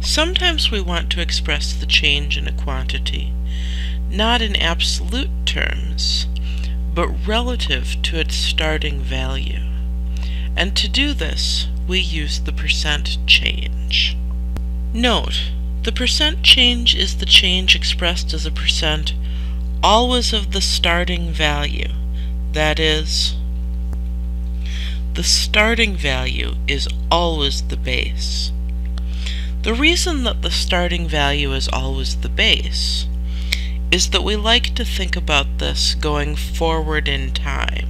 Sometimes we want to express the change in a quantity, not in absolute terms, but relative to its starting value. And to do this, we use the percent change. Note, the percent change is the change expressed as a percent always of the starting value. That is, the starting value is always the base. The reason that the starting value is always the base is that we like to think about this going forward in time.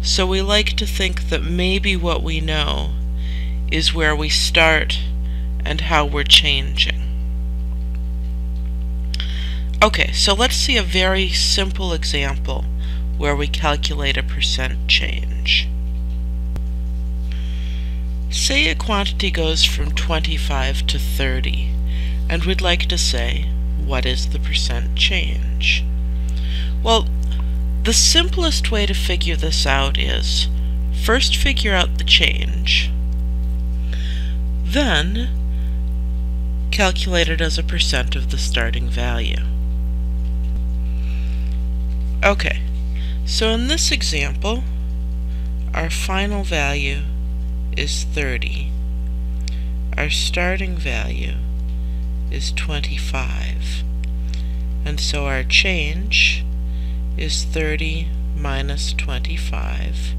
So we like to think that maybe what we know is where we start and how we're changing. Okay, so let's see a very simple example where we calculate a percent change. Say a quantity goes from 25 to 30, and we'd like to say, what is the percent change? Well, the simplest way to figure this out is, first figure out the change, then calculate it as a percent of the starting value. Okay, so in this example, our final value is 30. Our starting value is 25. And so our change is 30 minus 25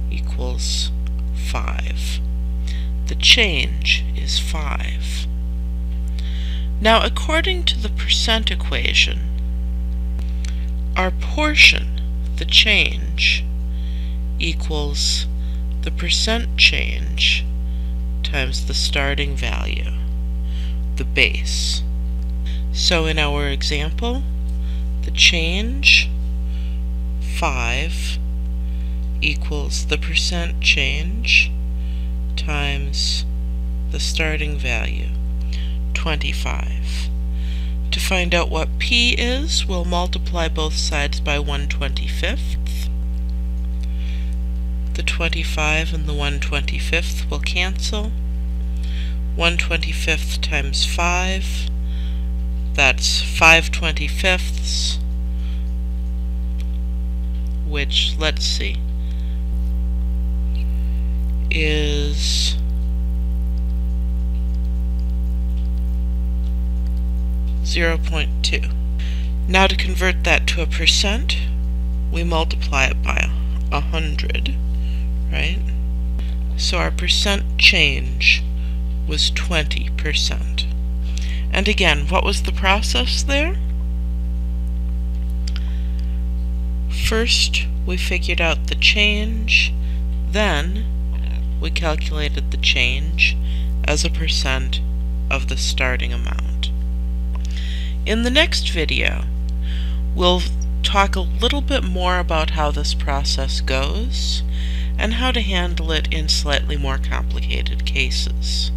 equals 5. The change is 5. Now, according to the percent equation, our portion, the change, equals the percent change times the starting value, the base. So in our example, the change, 5, equals the percent change times the starting value, 25. To find out what P is, we'll multiply both sides by 1/25. The 25 and the 1/25 will cancel. 1/25 times 5, that's 5/25, which, let's see, is 0.2. Now to convert that to a percent, we multiply it by 100, right? So our percent change was 20%. And again, what was the process there? First, we figured out the change, then we calculated the change as a percent of the starting amount. In the next video, we'll talk a little bit more about how this process goes and how to handle it in slightly more complicated cases.